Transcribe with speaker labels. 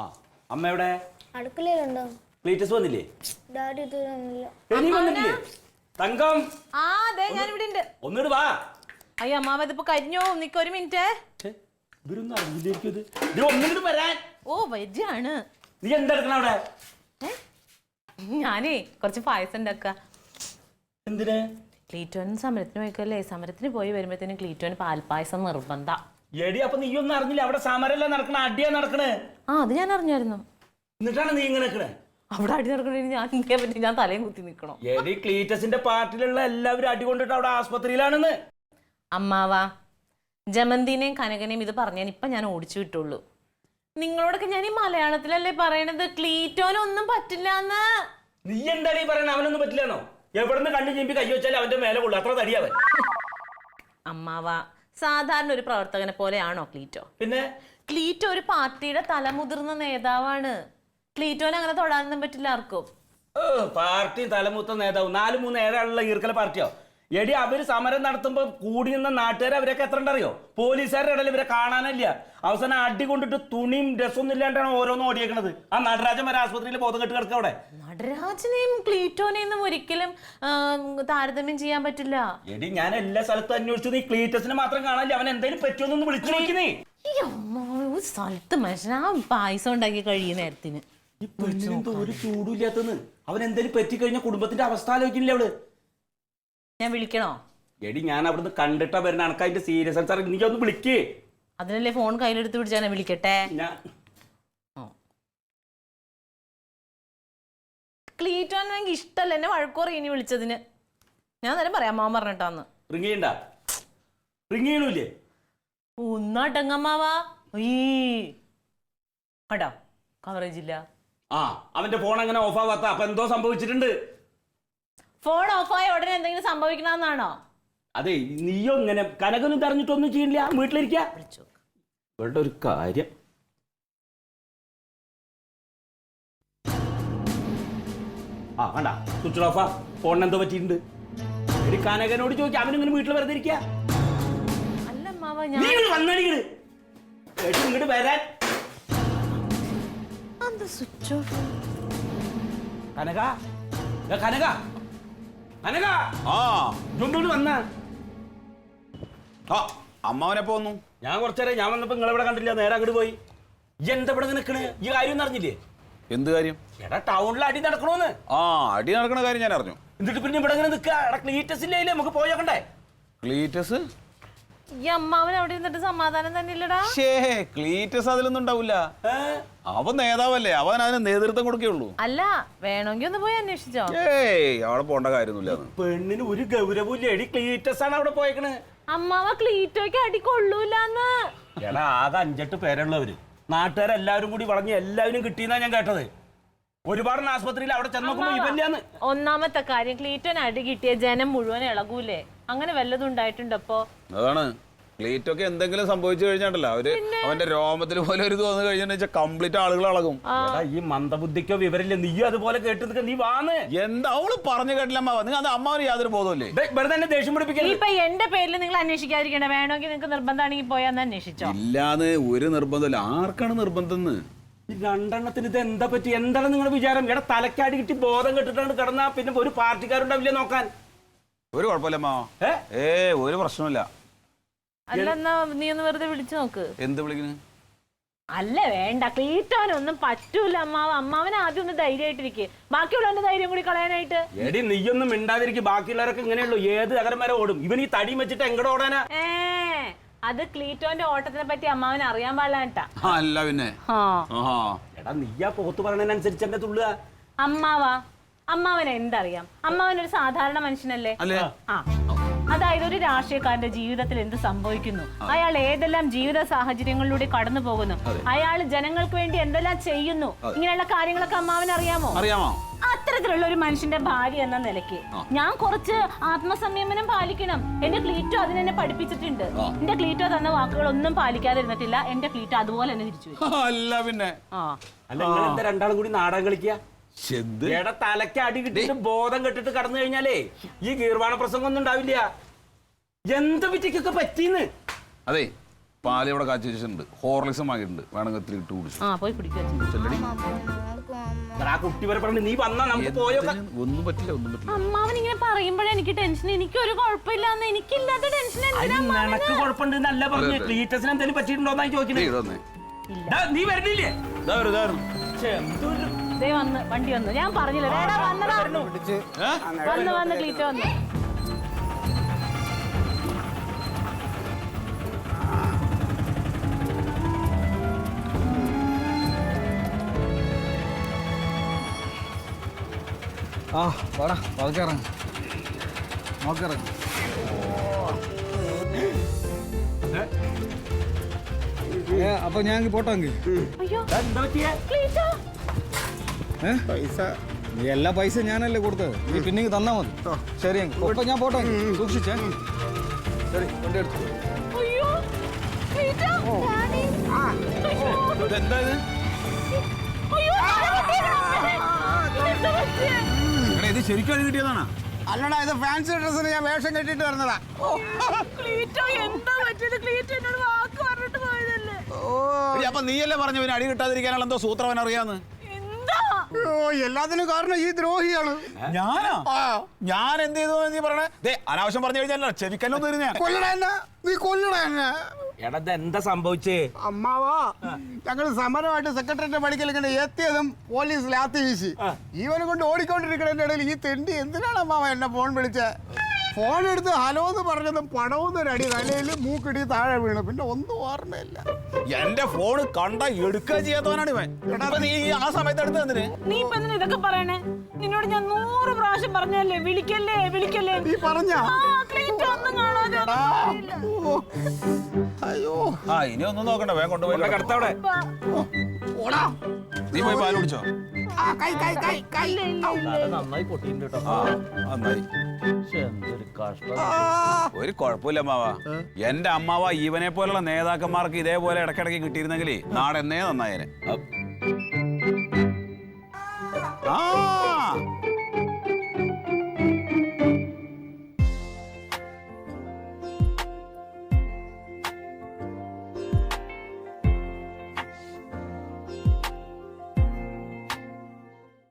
Speaker 1: ആ അമ്മ എവിടെ?
Speaker 2: അടുക്കളയിലുണ്ടോ?
Speaker 1: ക്ലീറ്റസ് വന്നില്ലേ?
Speaker 2: ഡാഡി ഇതുവരെ വന്നില്ല.
Speaker 1: നീ വന്നിട്ടില്ലേ? തങ്കം
Speaker 3: ആ അതെ ഞാൻ ഇവിടെ ഉണ്ട്.
Speaker 1: ഒന്നിട്ട് വാ.
Speaker 3: അയ്യോ അമ്മാവ ഇതിപ്പോ കഴിഞ്ഞോ, നിക്ക് ഒരു മിനിറ്റ്.
Speaker 1: ഇവരൊന്നും അറിയില്ലായിരിക്കും ഇത്. നീ ഒന്നിട്ട് വരാൻ.
Speaker 3: ഓ വരികയാണ്.
Speaker 1: നീ എന്താ എടുക്കണ അവിടെ?
Speaker 3: ഞാനേ കുറച്ച് പായസം ഉണ്ടാക്ക.
Speaker 1: എന്തിന്?
Speaker 3: ക്ലീറ്റോൻ സമരത്തിന് പോയിക്കല്ലേ, സമരത്തിന് പോയി വരുമ്പോഴത്തേനും ക്ലീറ്റോന് പാൽപ്പായസം നിർബന്ധ.
Speaker 1: എടി അപ്പൊ നീ ഒന്നും അറിഞ്ഞില്ല? അവിടെ സമരല്ല നടക്കണ, അടിയാ നടക്കണേ.
Speaker 3: ആ അത് ഞാൻ അറിഞ്ഞായിരുന്നു.
Speaker 1: എന്നിട്ടാണ് നീ ഇങ്ങനെ നിക്കണേ?
Speaker 3: അവിടെ അടി നടക്കണേ ഞാൻ നിൽക്കാൻ പറ്റി, ഞാൻ തലയും കുത്തി നിൽക്കണോ?
Speaker 1: എടി ക്ലീറ്റസിന്റെ പാർട്ടിയിലുള്ള എല്ലാവരും അടി കൊണ്ടിട്ട് അവിടെ ആസ്പത്രിയിലാണെന്ന്.
Speaker 3: അമ്മാവാ ജമന്തിനെയും കനകനെയും ഇത് പറഞ്ഞാൽ ഇപ്പൊ ഞാൻ ഓടിച്ചു വിട്ടുള്ളൂ. നിങ്ങളോടൊക്കെ ഞാൻ ഈ മലയാളത്തിലല്ലേ പറയണത്, ക്ലീറ്റോനൊന്നും പറ്റില്ലാന്ന്.
Speaker 1: നീ എന്താണ് ഈ പറയണ? അവനൊന്നും പറ്റില്ലാന്നോ? എവിടുന്ന് കണ്ണു ചീമ്പി കൈ വെച്ചാൽ അവന്റെ മേലെ കൊള്ളു, അത്ര തടിയാവൻ.
Speaker 3: അമ്മാവാ സാധാരണ ഒരു പ്രവർത്തകനെ പോലെയാണോ ക്ലീറ്റോ?
Speaker 1: പിന്നെ
Speaker 3: ക്ലീറ്റോ ഒരു പാർട്ടിയുടെ തലമുതിർന്ന നേതാവാണ്. ക്ലീറ്റോനെ അങ്ങനെ തൊടാനൊന്നും പറ്റില്ല ആർക്കും.
Speaker 1: പാർട്ടി തലമൂത്ത നേതാവ് 4-3 ഏഴാളുള്ള ഈർക്കല പാർട്ടിയോ? എടി അവര് സമരം നടത്തുമ്പോ കൂടി നിന്ന നാട്ടുകാർ അവരൊക്കെ എത്ര ഉണ്ടറിയോ? പോലീസുകാരുടെ ഇടയിൽ ഇവരെ കാണാനില്ല. അവസാനം അടി കൊണ്ടിട്ട് തുണിയും രസമൊന്നും ഇല്ലാണ്ടാണ് ഓരോന്നും ഓടിയേക്കണത്. ആ നടരാജൻ വരെ ആസ്പത്രിയിൽ ബോധം കെട്ട് കിടക്കുക അവിടെ.
Speaker 3: നടരാജനെയും ക്ലീറ്റോനെയും ഒരിക്കലും താരതമ്യം ചെയ്യാൻ പറ്റില്ല.
Speaker 1: എടി ഞാൻ എല്ലാ സ്ഥലത്തും അന്വേഷിച്ചു, നീ ക്ലീറ്റസിനെ മാത്രം കാണാനില്ല. അവൻ എന്തെങ്കിലും പറ്റുമെന്നൊന്ന് വിളിച്ചു നോക്കി.
Speaker 3: ഒരു സ്ഥലത്ത് മനുഷ്യൻ ആ പായസം ഉണ്ടാക്കി കഴിയുന്ന നേരത്തിന്
Speaker 1: ഈ പെണ്ണിനെന്തോ ഒരു ചൂടില്ലാത്തന്ന്. അവൻ എന്തെങ്കിലും പറ്റിക്കഴിഞ്ഞ കുടുംബത്തിന്റെ അവസ്ഥ ആലോചിക്കില്ല അവള്.
Speaker 3: ഞാൻ വിളിക്കണോ?
Speaker 1: എടി ഞാൻ അവിടുന്ന് കണ്ടിട്ടാ വരുന്ന അനക്ക് അതിന്റെ സീരിയസ് സാർ, നീ ഒന്ന് വിളിക്കേ.
Speaker 3: അതിനല്ലേ ഫോൺ കയ്യിലെടുത്ത് പിടിച്ചാൽ വിളിക്കട്ടെ. ക്ലീറ്റോൻ എനിക്ക് ഇഷ്ടല്ല, എന്നെ വഴക്കുറ ഇനി വിളിച്ചതിന്. ഞാൻ നേരം പറയാം അമ്മാവൻ പറഞ്ഞിട്ടാന്ന്.
Speaker 1: റിങ് ചെയ്യണ്ട, റിങ് ചെയ്യണൂല്ലേ?
Speaker 3: ഒന്നാട്ടങ്ങമ്മാവാ കേട്ടോ, കവറേജ് ഇല്ല.
Speaker 1: ആ അവന്റെ ഫോൺ അങ്ങനെ ഓഫ് ആവാത്ത, അപ്പൊ എന്തോ സംഭവിച്ചിട്ടുണ്ട്.
Speaker 3: ഫോൺ ഓഫായ ഉടനെ എന്തെങ്കിലും സംഭവിക്കണമെന്നാണോ?
Speaker 1: അതെ, നീയോ ഇങ്ങനെ കനകൊന്നും തെരഞ്ഞിട്ടൊന്നും ചെയ്യില്ല, വീട്ടിലിരിക്ക. ഇവളുടെ ഒരു കാര്യം. ആ കണ്ട സ്വിച്ച് ഓഫാ. ഫോണിന് എന്തോ പറ്റിയിട്ടുണ്ട്. എടി കനകനോട് ചോദിക്കാം, അവനിങ്ങനെ വീട്ടിൽ വെറുതെ ഇരിക്കുക.
Speaker 3: അല്ല അമ്മാവ
Speaker 1: ഇങ്ങോട്ട് വരാൻ.
Speaker 3: Switch off.
Speaker 1: കനക കനക കനക,
Speaker 4: ആ
Speaker 1: ഇതൊന്നും വന്ന.
Speaker 4: ആ അമ്മാവനെപ്പോ വന്നു?
Speaker 1: ഞാൻ കുറച്ചേരം, ഞാൻ വന്നപ്പോ നിങ്ങളെവിടെ കണ്ടില്ല, നേരെ അങ്ങോട്ട് പോയി. ഈ എന്താ ഇവിടെ നിൽക്കണ്? ഈ കാര്യം അറിഞ്ഞില്ലേ?
Speaker 4: എന്ത് കാര്യം?
Speaker 1: എടാ ടൗണിൽ അടി നടക്കണോന്ന്.
Speaker 4: ആ അടി നടക്കണ കാര്യം ഞാൻ അറിഞ്ഞു.
Speaker 1: എന്നിട്ട് പിന്നെ ഇവിടെ ഇങ്ങനെ നിൽക്കുക. എടാ ക്ലീറ്റസ് ഇല്ലേ, നമുക്ക് പോയോക്കണ്ടേ?
Speaker 4: ക്ലീറ്റസ്?
Speaker 3: ഈ അമ്മാവൻ അവിടെ ഇരുന്നിട്ട് സമാധാനം തന്നെ ഇല്ലടാ.
Speaker 4: ക്ലീറ്റസ് അതിലൊന്നും ഉണ്ടാവില്ല. അവൻ നേതാവല്ലേ, അവൻ അതിന് നേതൃത്വം കൊടുക്കേയുള്ളൂ.
Speaker 3: അല്ല വേണമെങ്കിൽ ഒന്ന് പോയി അന്വേഷിച്ചോ?
Speaker 4: അവിടെ പോണ്ട കാര്യമൊന്നുമില്ല.
Speaker 1: പെണ്ണിന് ഒരു ഗൗരവവും ഇല്ല. എടി ക്ലീറ്റസ് ആണ് അവിടെ പോയേക്കണ്.
Speaker 3: അമ്മാവ ക്ലീറ്റോയ്ക്ക് അടി കൊള്ളൂലെന്ന്.
Speaker 1: എടാ ആകെ 5-8 പേരുള്ളവര്, നാട്ടുകാരെല്ലാവരും കൂടി വളഞ്ഞ് എല്ലാവരും കിട്ടിയെന്നാ ഞാൻ കേട്ടത്. ഒരുപാട് ആസ്പത്രിയിൽ അവിടെ ചെന്ന് നോക്കുമ്പോ ഇവല്ലാന്ന്.
Speaker 3: ഒന്നാമത്തെ കാര്യം, ക്ലീറ്റോന് അടി കിട്ടിയ ജനം മുഴുവൻ ഇളകൂലേ? അങ്ങനെ വല്ലതും ഉണ്ടായിട്ടുണ്ടപ്പോ?
Speaker 4: അതാണ്, ക്ലീറ്റൊക്കെ എന്തെങ്കിലും സംഭവിച്ചു കഴിഞ്ഞാണ്ടല്ലോ അവന്റെ രോമത്തിൽ പോലെ ഒരു തോന്നു കഴിഞ്ഞാൽ കംപ്ലീറ്റ് ആളുകൾ ഇളകും.
Speaker 1: ഈ മന്ദബുദ്ധിക്കോ വിവരില്ല. നീയും അതുപോലെ കേട്ടത്. നീ വാന്ന്
Speaker 4: എന്താ അവള് പറഞ്ഞു കേട്ടില്ല അമ്മാവ? നിങ്ങൾ അത് അമ്മാവന് യാതൊരു ബോധമല്ലേ?
Speaker 1: വെറുതെ തന്നെ ദേഷ്യം പിടിപ്പിക്കരുത്.
Speaker 3: ഇപ്പൊ എന്റെ പേരിൽ നിങ്ങൾ അന്വേഷിക്കാതിരിക്കണേ. വേണമെങ്കിൽ നിങ്ങൾക്ക് നിർബന്ധമാണെങ്കിൽ പോയാന്ന് അന്വേഷിച്ചോ.
Speaker 4: ഇല്ലാന്ന് ഒരു നിർബന്ധമില്ല. ആർക്കാണ് നിർബന്ധം?
Speaker 1: ഈ 2 ഇത് എന്താ പറ്റി? എന്താണ് നിങ്ങളുടെ വിചാരം? എടാ തലക്കാടി കിട്ടി ബോധം കെട്ടിട്ടാണ് കിടന്നാ പിന്നെ ഒരു പാർട്ടിക്കാരുണ്ടാവില്ല നോക്കാൻ.
Speaker 4: ഒരു കുഴപ്പമില്ല അമ്മാവ, ഒരു പ്രശ്നമില്ല.
Speaker 3: അല്ല എന്നാ നീ ഒന്ന് വെറുതെ വിളിച്ചു നോക്ക്.
Speaker 4: എന്ത് വിളിക്കുന്നു?
Speaker 3: അല്ല വേണ്ട, ക്ലീറ്റോനൊന്നും പറ്റൂല അമ്മാവ. അമ്മാവൻ ആദ്യം ഒന്ന് ധൈര്യമായിട്ടിരിക്കെ, ബാക്കിയുള്ളവന്റെ ധൈര്യം കൂടി കളയാനായിട്ട്.
Speaker 1: എടി നീയൊന്നും മിണ്ടാതിരിക്കും. ബാക്കിയുള്ളവരൊക്കെ ഇങ്ങനെയുള്ളൂ, ഏത് അകരം വരെ ഓടും. ഇവൻ ഈ തടി വെച്ചിട്ട് എങ്ങോട്ട് ഓടാനാ?
Speaker 3: അത് ക്ലീറ്റോന്റെ ഓട്ടത്തിനെ പറ്റി അമ്മാവന് അറിയാൻ പാടില്ലാട്ടാ.
Speaker 4: അല്ല പിന്നെ
Speaker 1: എടാ നീയാ പോത്ത് പറഞ്ഞതിനനുസരിച്ച് എന്നെ തുള്ളുക.
Speaker 3: അമ്മാവന് എന്തറിയാം? അമ്മാവൻ ഒരു സാധാരണ മനുഷ്യനല്ലേ?
Speaker 4: അല്ലേ?
Speaker 3: അതായത് ഒരു രാഷ്ട്രീയക്കാരന്റെ ജീവിതത്തിൽ എന്ത് സംഭവിക്കുന്നു, അയാൾ ഏതെല്ലാം ജീവിത സാഹചര്യങ്ങളിലൂടെ കടന്നു പോകുന്നു, അയാൾ ജനങ്ങൾക്ക് വേണ്ടി എന്തെല്ലാം ചെയ്യുന്നു, ഇങ്ങനെയുള്ള കാര്യങ്ങളൊക്കെ അമ്മാവന് അറിയാമോ? അത്തരത്തിലുള്ള ഒരു മനുഷ്യന്റെ ഭാര്യ എന്ന നിലയ്ക്ക് ഞാൻ കുറച്ച് ആത്മസംയമനം പാലിക്കണം. എന്റെ ക്ലീറ്റോ അതിനെന്നെ പഠിപ്പിച്ചിട്ടുണ്ട്. എന്റെ ക്ലീറ്റോ തന്ന വാക്കുകളൊന്നും പാലിക്കാതിരുന്നിട്ടില്ല. എന്റെ ക്ലീറ്റോ അതുപോലെ തന്നെ തിരിച്ചു.
Speaker 4: അല്ല പിന്നെ
Speaker 1: രണ്ടാളും കൂടി നാടകം കളിക്കുക. എടാ തലക്ക് അടി കിട്ടിട്ട് ബോധം കെട്ടിട്ട് കടന്നു കഴിഞ്ഞാലേ ഈ ഗീർവാണ പ്രസംഗം ഒന്നും ഉണ്ടാവില്ല. എന്ത് പറ്റിക്കൊക്കെ പറ്റീന്ന്?
Speaker 4: അതെ, പാല് ഇവിടെ കാച്ചി വെച്ചിട്ടുണ്ട്, ഹോർലിക്സും വാങ്ങിയിട്ടുണ്ട്, വേണമെങ്കിൽ ഇത്തിരി ഇട്ട് കുടിച്ചു.
Speaker 3: ആ പോയി കുടിക്കുക.
Speaker 1: ആ കുട്ടി വരെ പറഞ്ഞു നീ വന്നാ നമുക്ക് പോയൊക്കെ.
Speaker 4: ഒന്നും പറ്റില്ല, ഒന്നും പറ്റില്ല.
Speaker 3: അമ്മാവൻ ഇങ്ങനെ പറയുമ്പോഴേ എനിക്ക് ടെൻഷൻ. എനിക്കൊരു കുഴപ്പമില്ലാന്ന്, എനിക്കില്ലാത്ത ടെൻഷൻ.
Speaker 1: നിനക്ക് കുഴപ്പമുണ്ട് എന്നല്ല പറഞ്ഞു. ക്ലീറ്റസിന് എന്തെങ്കിലും പറ്റിയിട്ടുണ്ടോന്നാ ചോദിക്കുന്നത്. നീ വരുന്നില്ലേ?
Speaker 3: ദേ വന്ന് വണ്ടി വന്നു. ഞാൻ പറഞ്ഞില്ല വന്ന് ക്ലീറ്റ വന്നു.
Speaker 5: ആ വാടാ പതുക്കിറങ്ങ നോക്കിറങ്ങ. അപ്പൊ ഞാൻ പോട്ടെങ്കിൽ
Speaker 3: അയ്യോ ക്ലീറ്റ,
Speaker 5: പൈസ നീ എല്ലാ പൈസ ഞാനല്ലേ കൊടുത്തത്, നീ പിന്നെ തന്നാ മതി. ശരി അപ്പൊ ഞാൻ പോട്ടെ, സൂക്ഷിച്ചേ. ശരി വണ്ടി എടുത്തു.
Speaker 3: അയ്യോ ക്ലീറ്റ,
Speaker 4: എന്താ ഇത്? ഇത് ശരിക്കും കിട്ടിയതാണ്?
Speaker 6: അല്ലടാ, ഇത് ഫാൻസി ഡ്രസ്സിന് ഞാൻ വേഷം കെട്ടിട്ട് വരുന്നതാ.
Speaker 4: അപ്പൊ നീയല്ലേ പറഞ്ഞു പിന്നെ അടി കിട്ടാതിരിക്കാനുള്ള എന്തോ സൂത്രവൻ അറിയാന്ന്?
Speaker 6: എല്ലാത്തിനും കാരണം ഈ ദ്രോഹിയാണ്.
Speaker 4: ഞാനാ? ഞാൻ എന്ത് ചെയ്തു നീ പറയണേ? അനാവശ്യം പറഞ്ഞു കഴിഞ്ഞാൽ ചെവിക്കല്ലൊന്നും ഇരുന്നേ.
Speaker 6: കൊല്ലടാ എന്നെ, നീ കൊല്ലടാ എന്നെ.
Speaker 1: എടാ എന്താ സംഭവിച്ചേ?
Speaker 6: അമ്മാവാ, ഞങ്ങൾ സമരമായിട്ട് സെക്രട്ടറിയുടെ പടിക്കൽ ഇങ്ങനെ എത്തിയതും പോലീസ് ലാത്തി വീശി. ഈവനെ കൊണ്ട് ഓടിക്കൊണ്ടിരിക്കണതിന്റെ ഇടയിൽ ഈ തെണ്ടി എന്തിനാണ് അമ്മാവ എന്നെ ഫോൺ വിളിച്ചേ? ഫോൺ എടുത്ത് ഹലോ എന്ന് പറഞ്ഞതും പടവുന്നൊരടി തലയിൽ മൂക്കിടി താഴെ വീണു. പിന്നെ ഒന്നും ഓർമ്മയില്ല.
Speaker 4: എന്റെ ഫോണ് കണ്ട എടുക്കുക ചെയ്യാത്തവനാണ് ഇവൻ. നീ ആ സമയത്ത് എടുത്ത് എന്തിന്?
Speaker 3: നീ ഇപ്പൊ എന്തിനാ ഇതൊക്കെ പറയണേ? നിന്നോട് ഞാൻ 100 പ്രാവശ്യം പറഞ്ഞല്ലേ വിളിക്കല്ലേ വിളിക്കല്ലേ.
Speaker 6: നീ പറഞ്ഞാ? അയ്യോ,
Speaker 4: ആ ഇനി ഒന്നും നോക്കണ്ട, വേഗം കൊണ്ടുപോയി
Speaker 1: കടത്തവിടെ.
Speaker 4: നീ പോയി പാല് കുടിച്ചോ?
Speaker 1: നന്നായി പൊട്ടിയിട്ടുണ്ട് കേട്ടോ.
Speaker 4: നന്നായി.
Speaker 1: എന്തൊരു കഷ്ടം.
Speaker 4: ഒരു കുഴപ്പമില്ല അമ്മാവ. എന്റെ അമ്മാവ ഇവനെ പോലുള്ള നേതാക്കന്മാർക്ക് ഇതേപോലെ ഇടയ്ക്കിടയ്ക്ക് കിട്ടിയിരുന്നെങ്കിൽ നാട് എന്നേ നന്നായേനെ. ആ